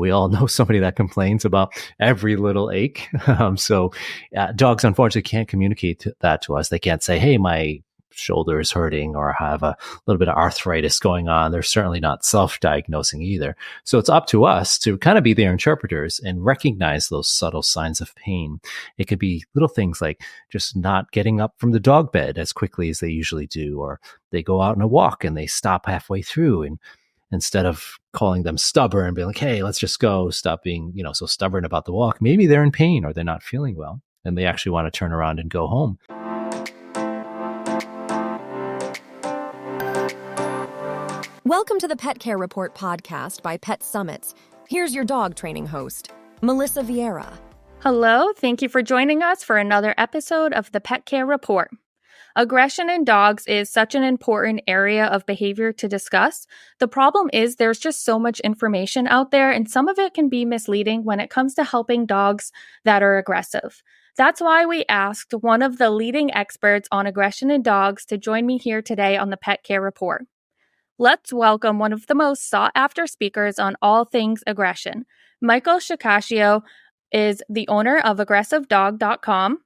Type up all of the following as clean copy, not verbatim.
We all know somebody that complains about every little ache. Dogs unfortunately can't communicate that to us. They can't say, hey, my shoulder is hurting or have a little bit of arthritis going on. They're certainly not self-diagnosing either. So it's up to us to kind of be their interpreters and recognize those subtle signs of pain. It could be little things like just not getting up from the dog bed as quickly as they usually do, or they go out on a walk and they stop halfway through, and instead of calling them stubborn and being like, hey, let's just go, stop being, so stubborn about the walk. Maybe they're in pain or they're not feeling well and they actually want to turn around and go home. Welcome to the Pet Care Report podcast by Pet Summits. Here's your dog training host, Melissa Viera. Hello, thank you for joining us for another episode of the Pet Care Report. Aggression in dogs is such an important area of behavior to discuss. The problem is there's just so much information out there, and some of it can be misleading when it comes to helping dogs that are aggressive. That's why we asked one of the leading experts on aggression in dogs to join me here today on the Pet Care Report. Let's welcome one of the most sought-after speakers on all things aggression. Michael Shikashio is the owner of AggressiveDog.com.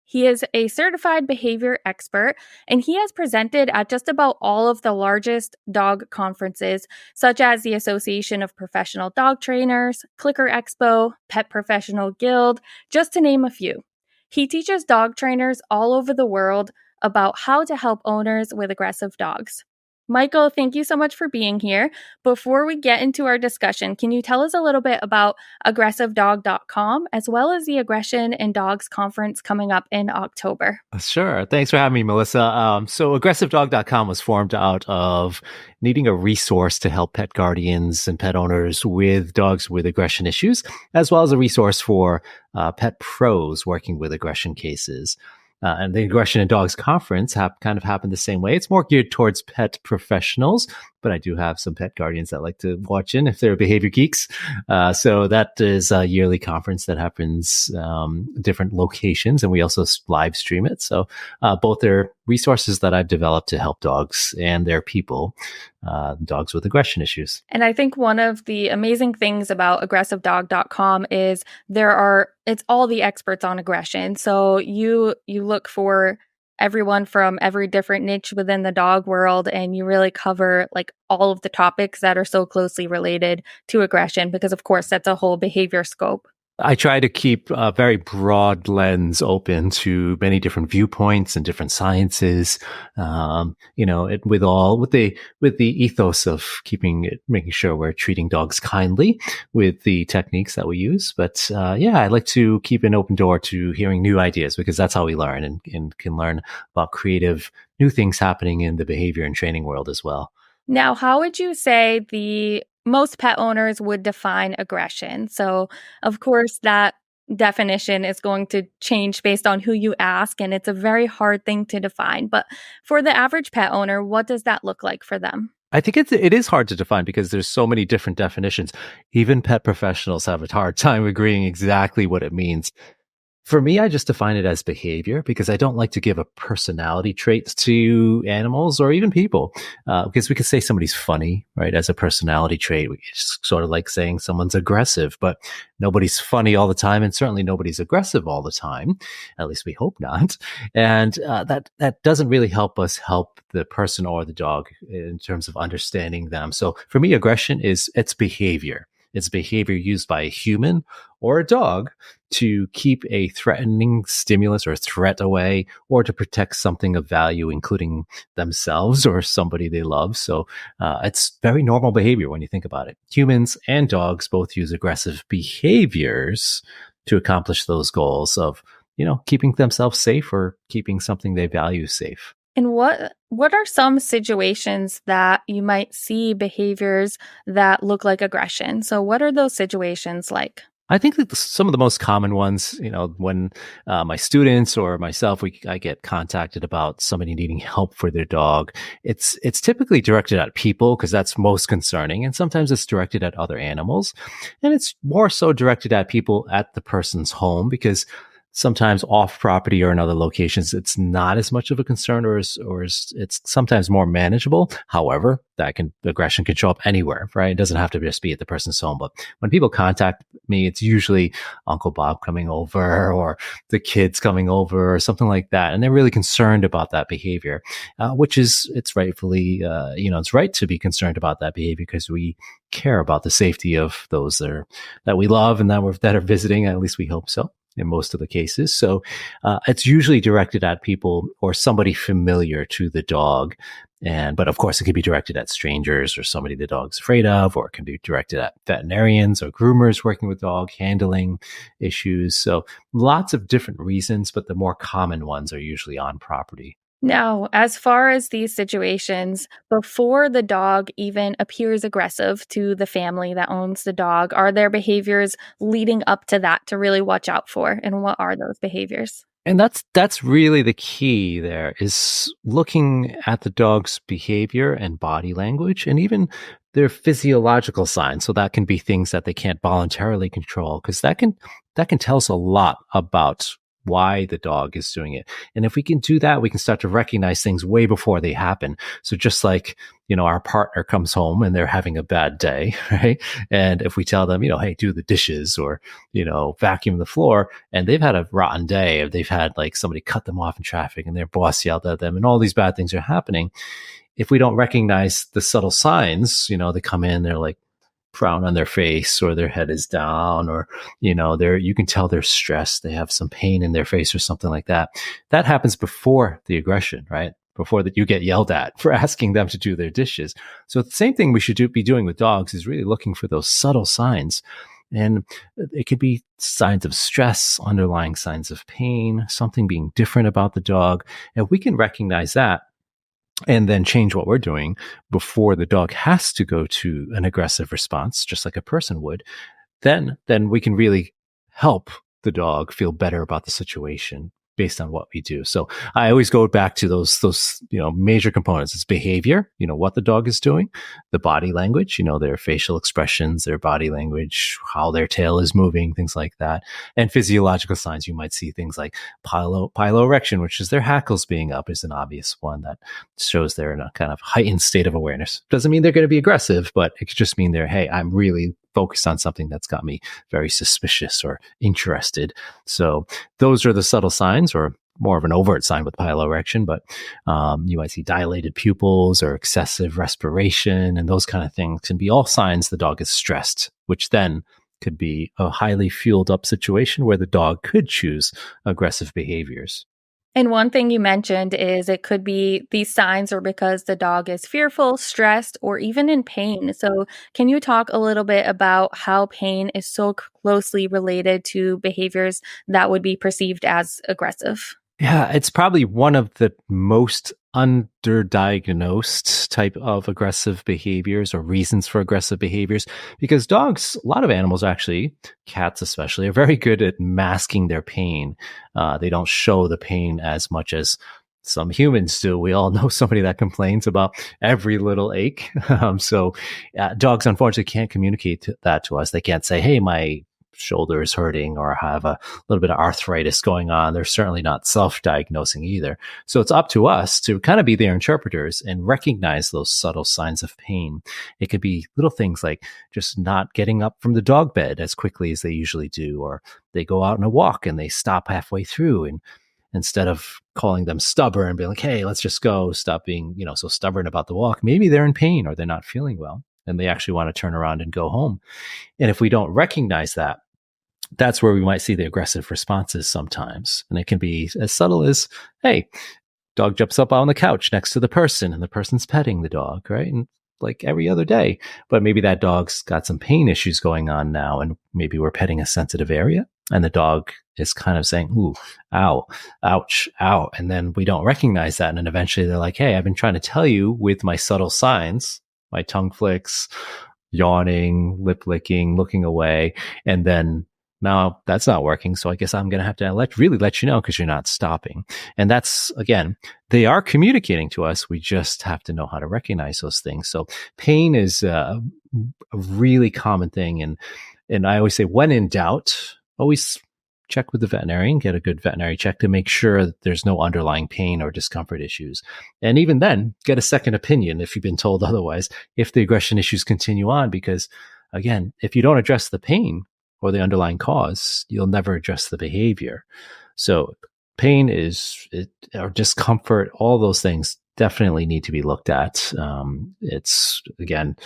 He is a certified behavior expert, and he has presented at just about all of the largest dog conferences, such as the Association of Professional Dog Trainers, Clicker Expo, Pet Professional Guild, just to name a few. He teaches dog trainers all over the world about how to help owners with aggressive dogs. Michael, thank you so much for being here. Before we get into our discussion, can you tell us a little bit about AggressiveDog.com as well as the Aggression in Dogs conference coming up in October? Sure. Thanks for having me, Melissa. So AggressiveDog.com was formed out of needing a resource to help pet guardians and pet owners with dogs with aggression issues, as well as a resource for pet pros working with aggression cases. And the Aggression in Dogs conference kind of happened the same way. It's more geared towards pet professionals, but I do have some pet guardians that like to watch in if they're behavior geeks. So that is a yearly conference that happens different locations, and we also live stream it. So both are resources that I've developed to help dogs and their people, dogs with aggression issues. And I think one of the amazing things about AggressiveDog.com is it's all the experts on aggression. So you look for everyone from every different niche within the dog world, and you really cover like all of the topics that are so closely related to aggression, because of course that's a whole behavior scope. I try to keep a very broad lens open to many different viewpoints and different sciences, with the ethos of making sure we're treating dogs kindly with the techniques that we use. But I like to keep an open door to hearing new ideas, because that's how we learn and can learn about creative new things happening in the behavior and training world as well. Now, how would you say most pet owners would define aggression? So, of course, that definition is going to change based on who you ask, and it's a very hard thing to define. But for the average pet owner, what does that look like for them? I think it is hard to define because there's so many different definitions. Even pet professionals have a hard time agreeing exactly what it means. For me, I just define it as behavior, because I don't like to give a personality trait to animals or even people, because we could say somebody's funny, right? As a personality trait, it's sort of like saying someone's aggressive, but nobody's funny all the time, and certainly nobody's aggressive all the time. At least we hope not. And that doesn't really help us help the person or the dog in terms of understanding them. So for me, aggression it's behavior. It's behavior used by a human or a dog to keep a threatening stimulus or threat away, or to protect something of value, including themselves or somebody they love. So it's very normal behavior when you think about it. Humans and dogs both use aggressive behaviors to accomplish those goals of, keeping themselves safe or keeping something they value safe. And what are some situations that you might see behaviors that look like aggression? So what are those situations like? I think that some of the most common ones, when my students or myself, I get contacted about somebody needing help for their dog, it's typically directed at people because that's most concerning. And sometimes it's directed at other animals. And it's more so directed at people at the person's home because Sometimes off property or in other locations, it's not as much of a concern, it's sometimes more manageable. However, aggression can show up anywhere, right? It doesn't have to just be at the person's home. But when people contact me, it's usually Uncle Bob coming over or the kids coming over or something like that. And they're really concerned about that behavior, it's rightfully, it's right to be concerned about that behavior because we care about the safety of those that we love and that are visiting. At least we hope so in most of the cases. So it's usually directed at people or somebody familiar to the dog. But of course it could be directed at strangers or somebody the dog's afraid of, or it can be directed at veterinarians or groomers working with dog handling issues. So lots of different reasons, but the more common ones are usually on property. Now, as far as these situations, before the dog even appears aggressive to the family that owns the dog, are there behaviors leading up to that to really watch out for? And what are those behaviors? And that's really the key there, is looking at the dog's behavior and body language and even their physiological signs. So that can be things that they can't voluntarily control, because that can tell us a lot about why the dog is doing it. And if we can do that, we can start to recognize things way before they happen. So just like, our partner comes home and they're having a bad day, right? And if we tell them, hey, do the dishes or, vacuum the floor, and they've had a rotten day, or they've had like somebody cut them off in traffic and their boss yelled at them and all these bad things are happening. If we don't recognize the subtle signs, they come in, they're like, frown on their face, or their head is down, or you can tell they're stressed, they have some pain in their face or something like that. That happens before the aggression, right? Before that you get yelled at for asking them to do their dishes. So the same thing we should be doing with dogs is really looking for those subtle signs. And it could be signs of stress, underlying signs of pain, something being different about the dog. And we can recognize that and then change what we're doing before the dog has to go to an aggressive response, just like a person would, then we can really help the dog feel better about the situation based on what we do. So I always go back to those major components. It's behavior, what the dog is doing, the body language, their facial expressions, their body language, how their tail is moving, things like that. And physiological signs, you might see things like piloerection, which is their hackles being up, is an obvious one that shows they're in a kind of heightened state of awareness. Doesn't mean they're going to be aggressive, but it could just mean hey, I'm really focused on something that's got me very suspicious or interested. So those are the subtle signs, or more of an overt sign with piloerection, but you might see dilated pupils or excessive respiration, and those kind of things can be all signs the dog is stressed, which then could be a highly fueled up situation where the dog could choose aggressive behaviors. And one thing you mentioned is it could be these signs are because the dog is fearful, stressed, or even in pain. So can you talk a little bit about how pain is so closely related to behaviors that would be perceived as aggressive? Yeah, it's probably one of the most underdiagnosed type of aggressive behaviors or reasons for aggressive behaviors, because dogs, a lot of animals actually, cats especially, are very good at masking their pain. They don't show the pain as much as some humans do. We all know somebody that complains about every little ache. So dogs unfortunately can't communicate that to us. They can't say, hey, my shoulder is hurting or have a little bit of arthritis going on. They're certainly not self-diagnosing either. So it's up to us to kind of be their interpreters and recognize those subtle signs of pain. It could be little things like just not getting up from the dog bed as quickly as they usually do, or they go out on a walk and they stop halfway through, and instead of calling them stubborn and being like, hey, let's just go, stop being, so stubborn about the walk, maybe they're in pain or they're not feeling well and they actually want to turn around and go home. And if we don't recognize that, that's where we might see the aggressive responses sometimes. And it can be as subtle as, hey, dog jumps up on the couch next to the person and the person's petting the dog, right? And like every other day, but maybe that dog's got some pain issues going on now, and maybe we're petting a sensitive area and the dog is kind of saying, ooh, ow, ouch, ow. And then we don't recognize that. And then eventually they're like, hey, I've been trying to tell you with my subtle signs, my tongue flicks, yawning, lip licking, looking away. And then now that's not working. So I guess I'm going to have to really let you know because you're not stopping. And that's, again, they are communicating to us. We just have to know how to recognize those things. So pain is a really common thing. And I always say, when in doubt, always check with the veterinarian, get a good veterinary check to make sure that there's no underlying pain or discomfort issues. And even then, get a second opinion if you've been told otherwise, if the aggression issues continue on, because again, if you don't address the pain or the underlying cause, you'll never address the behavior. So pain or discomfort, all those things definitely need to be looked at. It's, again,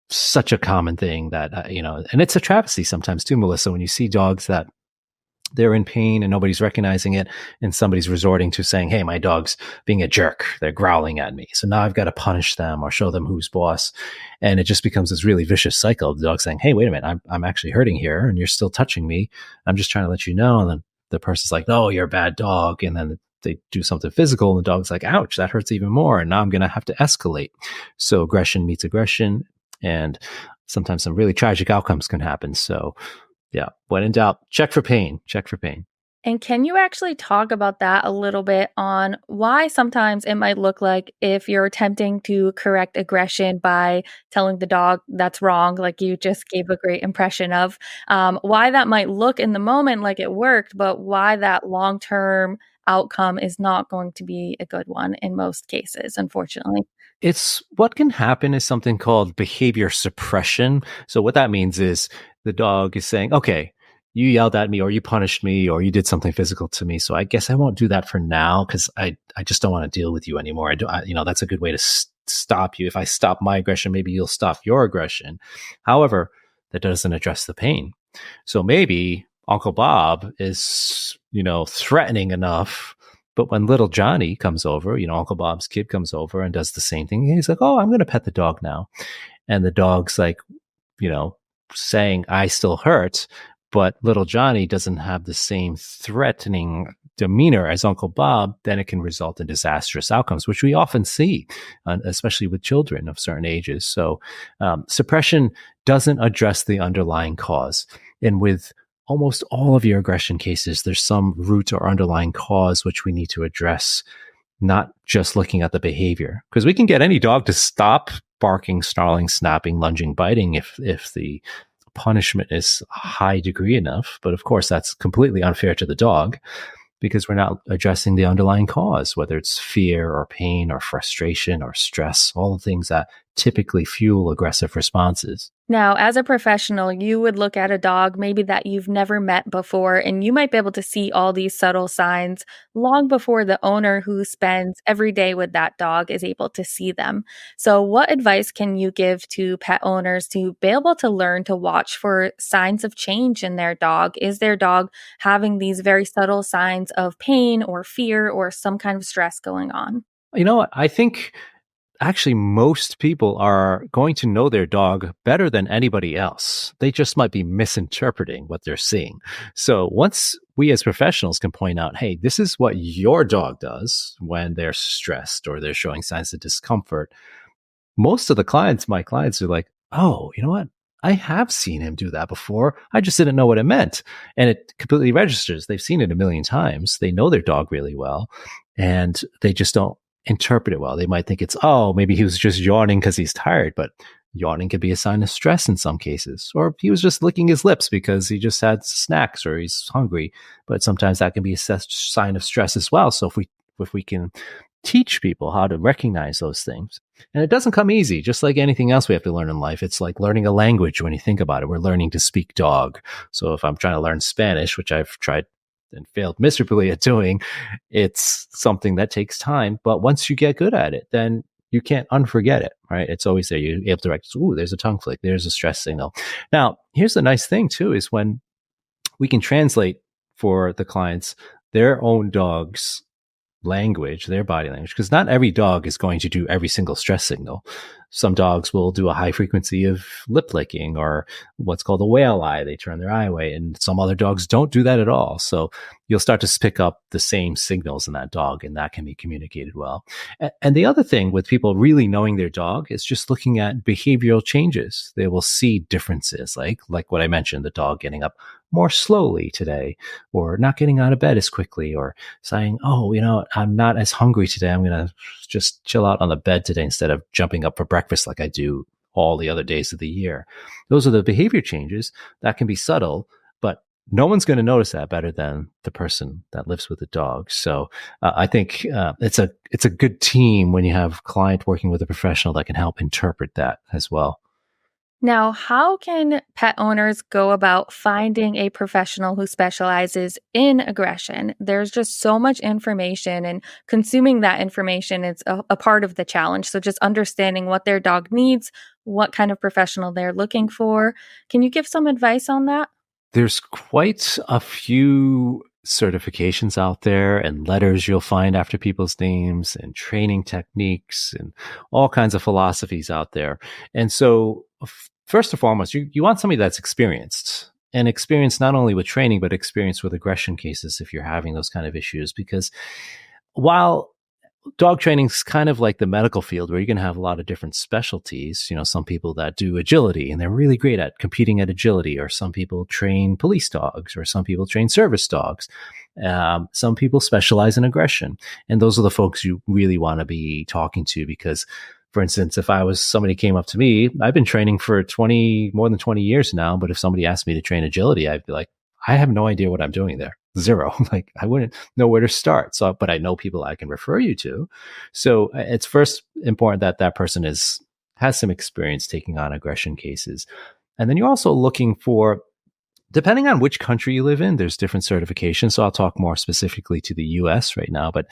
such a common thing that, and it's a travesty sometimes too, Melissa, when you see dogs that they're in pain and nobody's recognizing it, and somebody's resorting to saying, hey, my dog's being a jerk. They're growling at me. So now I've got to punish them or show them who's boss. And it just becomes this really vicious cycle of the dog saying, hey, wait a minute, I'm actually hurting here and you're still touching me. I'm just trying to let you know. And then the person's like, no, you're a bad dog. And then they do something physical and the dog's like, ouch, that hurts even more. And now I'm going to have to escalate. So aggression meets aggression. And sometimes some really tragic outcomes can happen. So yeah, when in doubt, check for pain. Check for pain. And can you actually talk about that a little bit on why sometimes it might look like if you're attempting to correct aggression by telling the dog that's wrong, like you just gave a great impression of, why that might look in the moment like it worked, but why that long-term outcome is not going to be a good one in most cases, unfortunately. It's what can happen is something called behavior suppression. So what that means is the dog is saying, okay, you yelled at me or you punished me or you did something physical to me. So I guess I won't do that for now because I just don't want to deal with you anymore. That's a good way to stop you. If I stop my aggression, maybe you'll stop your aggression. However, that doesn't address the pain. So maybe Uncle Bob is, threatening enough. But when little Johnny comes over, Uncle Bob's kid comes over and does the same thing. He's like, oh, I'm going to pet the dog now. And the dog's like, saying, I still hurt. But little Johnny doesn't have the same threatening demeanor as Uncle Bob, then it can result in disastrous outcomes, which we often see, especially with children of certain ages. So suppression doesn't address the underlying cause. And with almost all of your aggression cases, there's some root or underlying cause which we need to address, not just looking at the behavior. Because we can get any dog to stop barking, snarling, snapping, lunging, biting if the punishment is high degree enough. But of course, that's completely unfair to the dog because we're not addressing the underlying cause, whether it's fear or pain or frustration or stress, all the things that typically fuel aggressive responses. Now, as a professional, you would look at a dog maybe that you've never met before, and you might be able to see all these subtle signs long before the owner who spends every day with that dog is able to see them. So what advice can you give to pet owners to be able to learn to watch for signs of change in their dog? Is their dog having these very subtle signs of pain or fear or some kind of stress going on? You know what? I think actually most people are going to know their dog better than anybody else. They just might be misinterpreting what they're seeing. So once we as professionals can point out, hey, this is what your dog does when they're stressed or they're showing signs of discomfort, most of my clients are like, oh, you know what? I have seen him do that before. I just didn't know what it meant. And it completely registers. They've seen it a million times. They know their dog really well, and they just don't interpret it well. They might think it's, oh, maybe he was just yawning because he's tired, but yawning could be a sign of stress in some cases. Or he was just licking his lips because he just had snacks or he's hungry. But sometimes that can be a sign of stress as well. So if we can teach people how to recognize those things. And it doesn't come easy, just like anything else we have to learn in life. It's like learning a language when you think about it. We're learning to speak dog. So if I'm trying to learn Spanish, which I've tried and failed miserably at doing, it's something that takes time. But once you get good at it, then you can't unforget it, right? It's always there. You're able to recognize, ooh, there's a tongue flick, there's a stress signal. Now, here's the nice thing too, is when we can translate for the clients their own dog's language, their body language, because not every dog is going to do every single stress signal. Some dogs will do a high frequency of lip licking or what's called a whale eye. They turn their eye away, and some other dogs don't do that at all. So you'll start to pick up the same signals in that dog, and that can be communicated well. And the other thing with people really knowing their dog is just looking at behavioral changes. They will see differences, like what I mentioned, the dog getting up more slowly today, or not getting out of bed as quickly, or saying, oh, I'm not as hungry today. I'm going to just chill out on the bed today instead of jumping up for breakfast like I do all the other days of the year. Those are the behavior changes that can be subtle, but no one's going to notice that better than the person that lives with the dog. So I think it's a good team when you have client working with a professional that can help interpret that as well. Now, how can pet owners go about finding a professional who specializes in aggression? There's just so much information, and consuming that information is a part of the challenge. So just understanding what their dog needs, what kind of professional they're looking for. Can you give some advice on that? There's quite a few certifications out there and letters you'll find after people's names and training techniques and all kinds of philosophies out there. And so first and foremost, you want somebody that's experienced, and experienced not only with training, but experienced with aggression cases if you're having those kind of issues. Because while dog training is kind of like the medical field where you're going to have a lot of different specialties. Some people that do agility and they're really great at competing at agility, or some people train police dogs, or some people train service dogs. Some people specialize in aggression. And those are the folks you really want to be talking to, because for instance, if somebody came up to me, I've been training for more than 20 years now, but if somebody asked me to train agility, I'd be like, I have no idea what I'm doing there. Zero. Like, I wouldn't know where to start. So, but I know people I can refer you to. So it's first important that that person has some experience taking on aggression cases. And then you're also looking for, depending on which country you live in, there's different certifications. So I'll talk more specifically to the US right now, but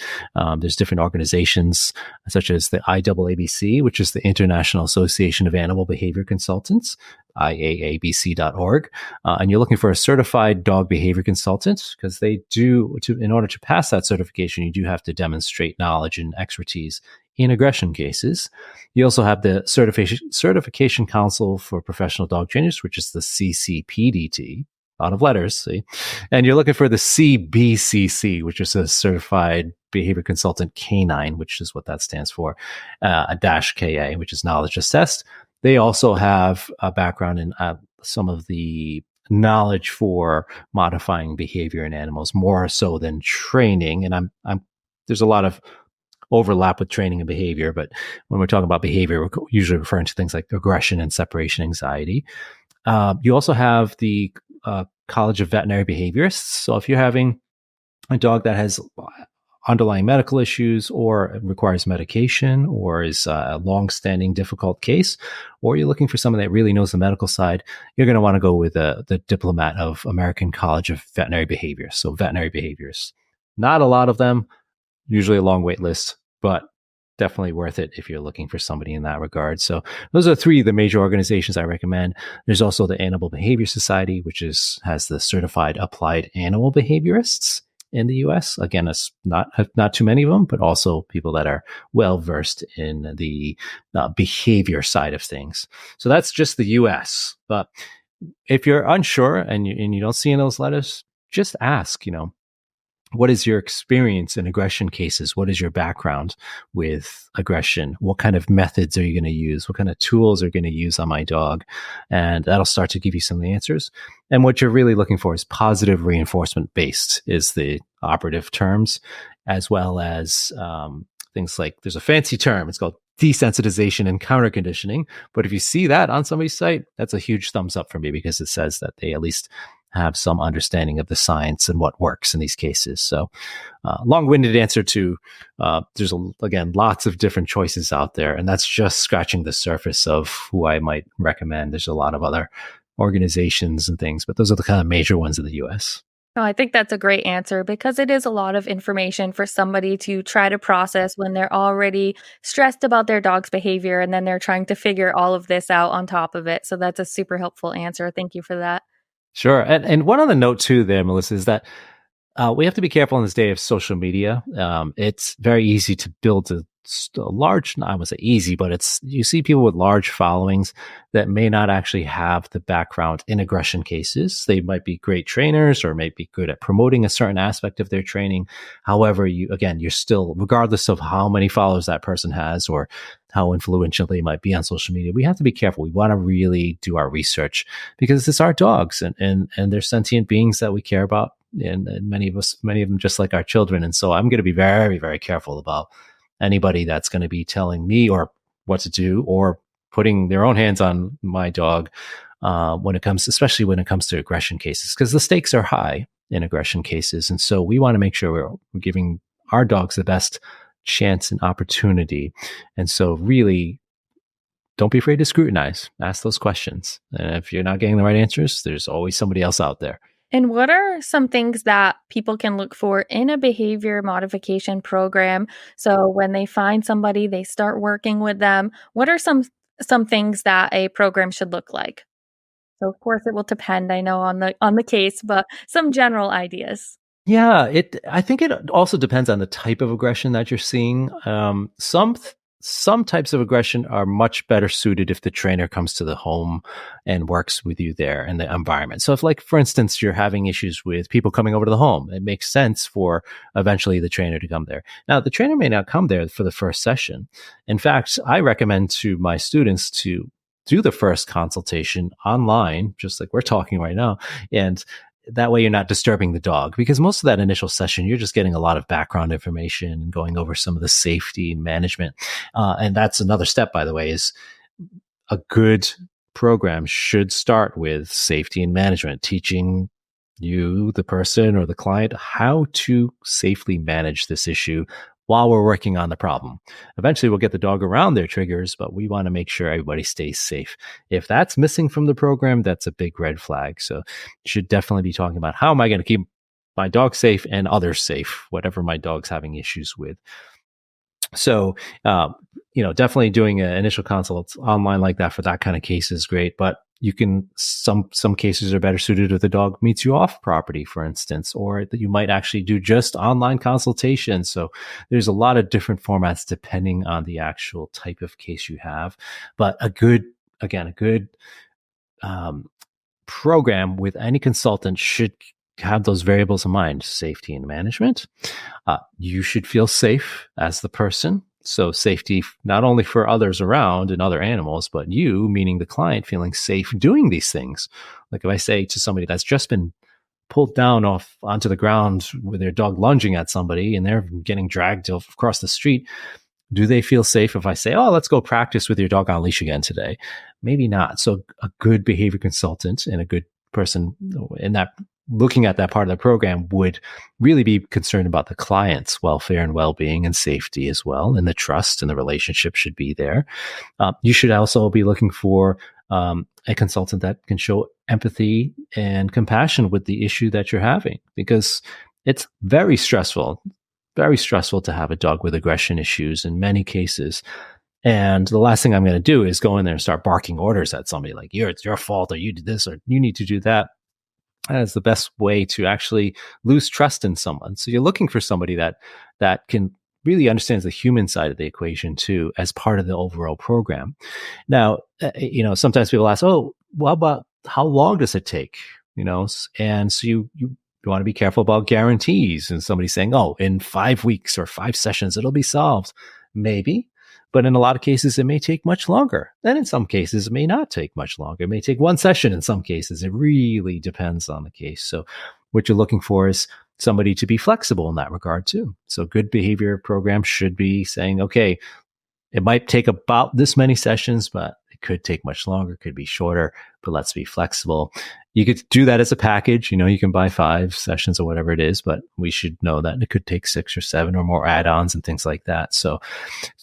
there's different organizations such as the IAABC, which is the International Association of Animal Behavior Consultants, IAABC.org. And you're looking for a certified dog behavior consultant, because in order to pass that certification, you do have to demonstrate knowledge and expertise in aggression cases. You also have the Certification Council for Professional Dog Trainers, which is the CCPDT, a lot of letters, see? And you're looking for the CBCC, which is a Certified Behavior Consultant Canine, which is what that stands for, a -KA, which is knowledge assessed. They also have a background in some of the knowledge for modifying behavior in animals, more so than training. And there's a lot of overlap with training and behavior, but when we're talking about behavior, we're usually referring to things like aggression and separation anxiety. You also have the College of Veterinary Behaviorists. So if you're having a dog that has underlying medical issues, or requires medication, or is a long-standing difficult case, or you're looking for someone that really knows the medical side, you're going to want to go with the diplomat of American College of Veterinary Behaviorists. So veterinary behaviorists, not a lot of them, usually a long wait list, but definitely worth it if you're looking for somebody in that regard. So those are three of the major organizations I recommend. There's also the Animal Behavior Society, which has the Certified Applied Animal Behaviorists in the US. Again, it's not too many of them, but also people that are well versed in the behavior side of things. So that's just the US. But if you're unsure and you don't see in those letters, just ask, what is your experience in aggression cases? What is your background with aggression? What kind of methods are you going to use? What kind of tools are you going to use on my dog? And that'll start to give you some of the answers. And what you're really looking for is positive reinforcement based is the operative terms, as well as things like, there's a fancy term, it's called desensitization and counter conditioning. But if you see that on somebody's site, that's a huge thumbs up for me, because it says that they at least have some understanding of the science and what works in these cases. So long-winded answer to, there's, again, lots of different choices out there, and that's just scratching the surface of who I might recommend. There's a lot of other organizations and things, but those are the kind of major ones in the US. Oh, I think that's a great answer, because it is a lot of information for somebody to try to process when they're already stressed about their dog's behavior, and then they're trying to figure all of this out on top of it. So that's a super helpful answer. Thank you for that. Sure. And one other note too there, Melissa, is that we have to be careful in this day of social media. It's very easy to build a large, I would say easy, but you see people with large followings that may not actually have the background in aggression cases. They might be great trainers or might be good at promoting a certain aspect of their training. However, you're still, regardless of how many followers that person has or how influential they might be on social media, we have to be careful. We want to really do our research, because it's our dogs and they're sentient beings that we care about. And many of them just like our children. And so I'm going to be very, very careful about anybody that's going to be telling me or what to do or putting their own hands on my dog especially when it comes to aggression cases, because the stakes are high in aggression cases. And so we want to make sure we're giving our dogs the best chance and opportunity. And so really, don't be afraid to scrutinize, ask those questions. And if you're not getting the right answers, there's always somebody else out there. And what are some things that people can look for in a behavior modification program? So when they find somebody, they start working with them. What are some things that a program should look like? So of course it will depend, I know, on the case, but some general ideas. Yeah, I think it also depends on the type of aggression that you're seeing. Some types of aggression are much better suited if the trainer comes to the home and works with you there in the environment. So if, like, for instance, you're having issues with people coming over to the home, it makes sense for eventually the trainer to come there. Now, the trainer may not come there for the first session. In fact, I recommend to my students to do the first consultation online, just like we're talking right now. And that way you're not disturbing the dog, because most of that initial session, you're just getting a lot of background information and going over some of the safety and management. And that's another step, by the way, is a good program should start with safety and management, teaching you, the person or the client, how to safely manage this issue while we're working on the problem. Eventually, we'll get the dog around their triggers, but we want to make sure everybody stays safe. If that's missing from the program, that's a big red flag. So you should definitely be talking about, how am I going to keep my dog safe and others safe, whatever my dog's having issues with. So, definitely doing an initial consult online like that for that kind of case is great. But you can, some cases are better suited if the dog meets you off property, for instance, or that you might actually do just online consultations. So there's a lot of different formats depending on the actual type of case you have. But a good program with any consultant should have those variables in mind: safety and management. You should feel safe as the person. So safety, not only for others around and other animals, but you, meaning the client, feeling safe doing these things. Like if I say to somebody that's just been pulled down off onto the ground with their dog lunging at somebody and they're getting dragged across the street, do they feel safe if I say, oh, let's go practice with your dog on leash again today? Maybe not. So a good behavior consultant and a good person in that, looking at that part of the program, would really be concerned about the client's welfare and well-being and safety as well. And the trust and the relationship should be there. You should also be looking for a consultant that can show empathy and compassion with the issue that you're having, because it's very stressful to have a dog with aggression issues in many cases. And the last thing I'm going to do is go in there and start barking orders at somebody like, it's your fault, or you did this, or you need to do that. That is the best way to actually lose trust in someone. So you're looking for somebody that can really understands the human side of the equation too, as part of the overall program. Now, sometimes people ask, oh, well, about how long does it take? And so you want to be careful about guarantees, and somebody saying, oh, in 5 weeks or 5 sessions, it'll be solved. Maybe. But in a lot of cases, it may take much longer. And in some cases, it may not take much longer. It may take 1 session in some cases. It really depends on the case. So what you're looking for is somebody to be flexible in that regard too. So good behavior programs should be saying, okay, it might take about this many sessions, but it could take much longer, could be shorter, but let's be flexible. You could do that as a package. You can buy 5 sessions or whatever it is, but we should know that it could take 6 or 7 or more add-ons and things like that. So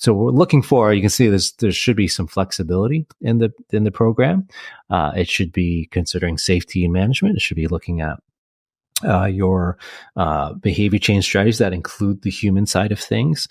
we're looking for, you can see there should be some flexibility in the program. It should be considering safety and management. It should be looking at your behavior change strategies that include the human side of things.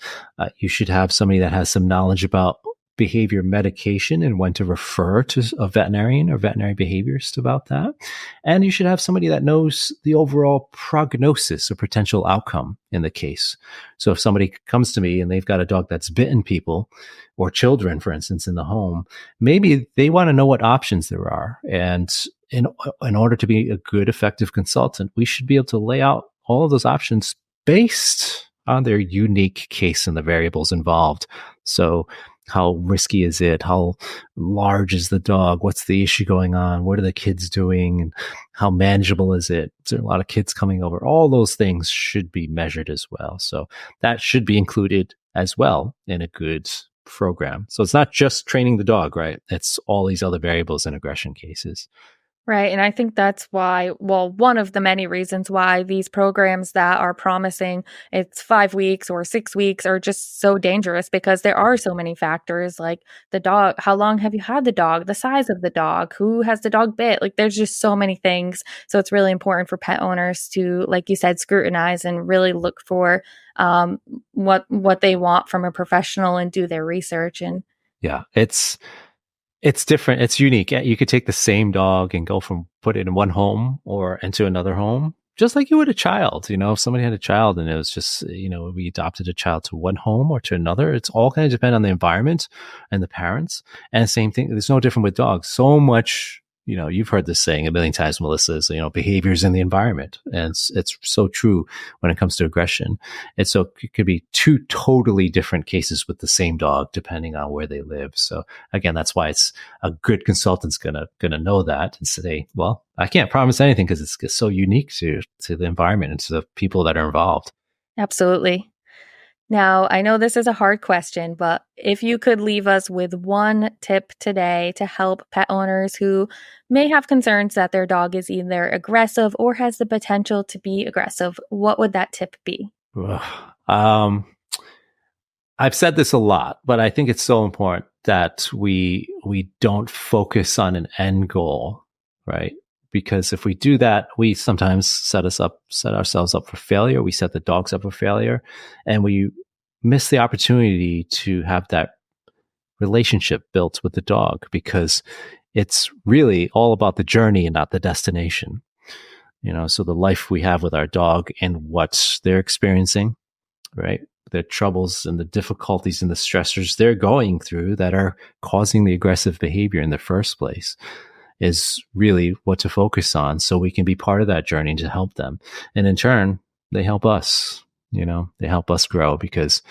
You should have somebody that has some knowledge about behavior medication and when to refer to a veterinarian or veterinary behaviorist about that. And you should have somebody that knows the overall prognosis or potential outcome in the case. So if somebody comes to me and they've got a dog that's bitten people or children, for instance, in the home, maybe they want to know what options there are. And in order to be a good, effective consultant, we should be able to lay out all of those options based on their unique case and the variables involved. So how risky is it? How large is the dog? What's the issue going on? What are the kids doing? And how manageable is it? Is there a lot of kids coming over? All those things should be measured as well. So that should be included as well in a good program. So it's not just training the dog, right? It's all these other variables in aggression cases. Right. And I think that's why, well, one of the many reasons why these programs that are promising it's 5 weeks or 6 weeks are just so dangerous, because there are so many factors like the dog, how long have you had the dog, the size of the dog, who has the dog bit? Like there's just so many things. So it's really important for pet owners to, like you said, scrutinize and really look for what they want from a professional and do their research. And yeah, it's different. It's unique. You could take the same dog and put it in one home or into another home, just like you would a child. If somebody had a child and it was just, we adopted a child to one home or to another, it's all kind of depend on the environment and the parents. And the same thing, there's no different with dogs. So much, you've heard this saying a million times, Melissa, is, behaviors in the environment. And it's so true when it comes to aggression. And so it could be two totally different cases with the same dog, depending on where they live. So again, that's why it's a good consultant's gonna know that and say, well, I can't promise anything because it's so unique to the environment and to the people that are involved. Absolutely. Now, I know this is a hard question, but if you could leave us with one tip today to help pet owners who may have concerns that their dog is either aggressive or has the potential to be aggressive, what would that tip be? I've said this a lot, but I think it's so important that we don't focus on an end goal, right? Because if we do that, we sometimes set ourselves up for failure. We set the dogs up for failure, and we miss the opportunity to have that relationship built with the dog, because it's really all about the journey and not the destination. So the life we have with our dog and what they're experiencing, right? The troubles and the difficulties and the stressors they're going through that are causing the aggressive behavior in the first place is really what to focus on, so we can be part of that journey to help them. And in turn, they help us, they help us grow, because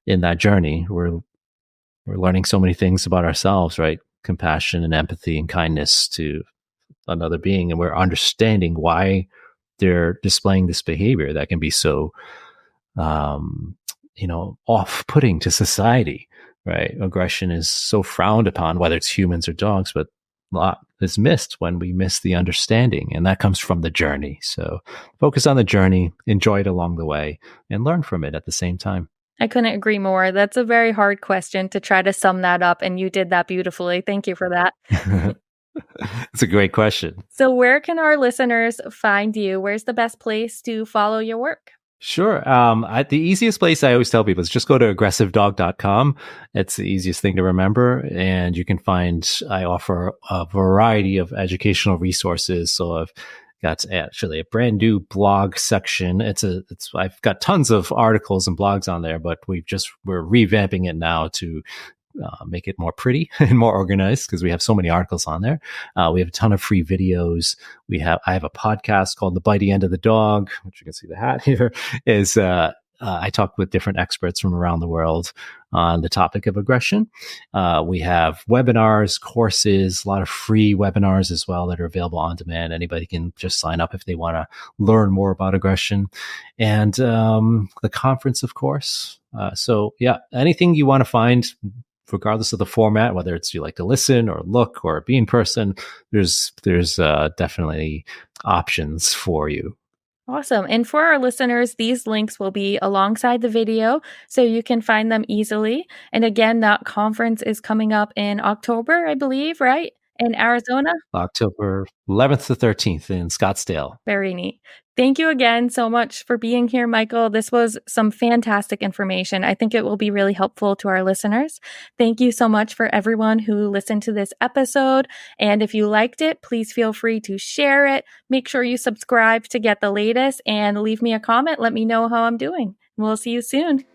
in that journey, we're learning so many things about ourselves, right? Compassion and empathy and kindness to another being. And we're understanding why they're displaying this behavior that can be so, off-putting to society, right? Aggression is so frowned upon, whether it's humans or dogs, but a lot is missed when we miss the understanding, and that comes from the journey. So focus on the journey, enjoy it along the way, and learn from it at the same time. I couldn't agree more. That's a very hard question to try to sum that up, and you did that beautifully. Thank you for that. It's a great question. So where can our listeners find you? Where's the best place to follow your work? Sure. The easiest place I always tell people is just go to aggressivedog.com. It's the easiest thing to remember. And you can I offer a variety of educational resources. So I've got actually a brand new blog section. I've got tons of articles and blogs on there, but we're revamping it now to make it more pretty and more organized, because we have so many articles on there. We have a ton of free videos. I have a podcast called The Bitey End of the Dog, which you can see the hat here, is I talk with different experts from around the world on the topic of aggression. We have webinars, courses, a lot of free webinars as well that are available on demand. Anybody can just sign up if they want to learn more about aggression. And the conference, of course. So yeah, anything you want to find, regardless of the format, whether it's you like to listen or look or be in person, there's definitely options for you. Awesome. And for our listeners, these links will be alongside the video, so you can find them easily. And again, that conference is coming up in October, I believe, right? In Arizona? October 11th to 13th in Scottsdale. Very neat. Thank you again so much for being here, Michael. This was some fantastic information. I think it will be really helpful to our listeners. Thank you so much for everyone who listened to this episode. And if you liked it, please feel free to share it. Make sure you subscribe to get the latest and leave me a comment. Let me know how I'm doing. We'll see you soon.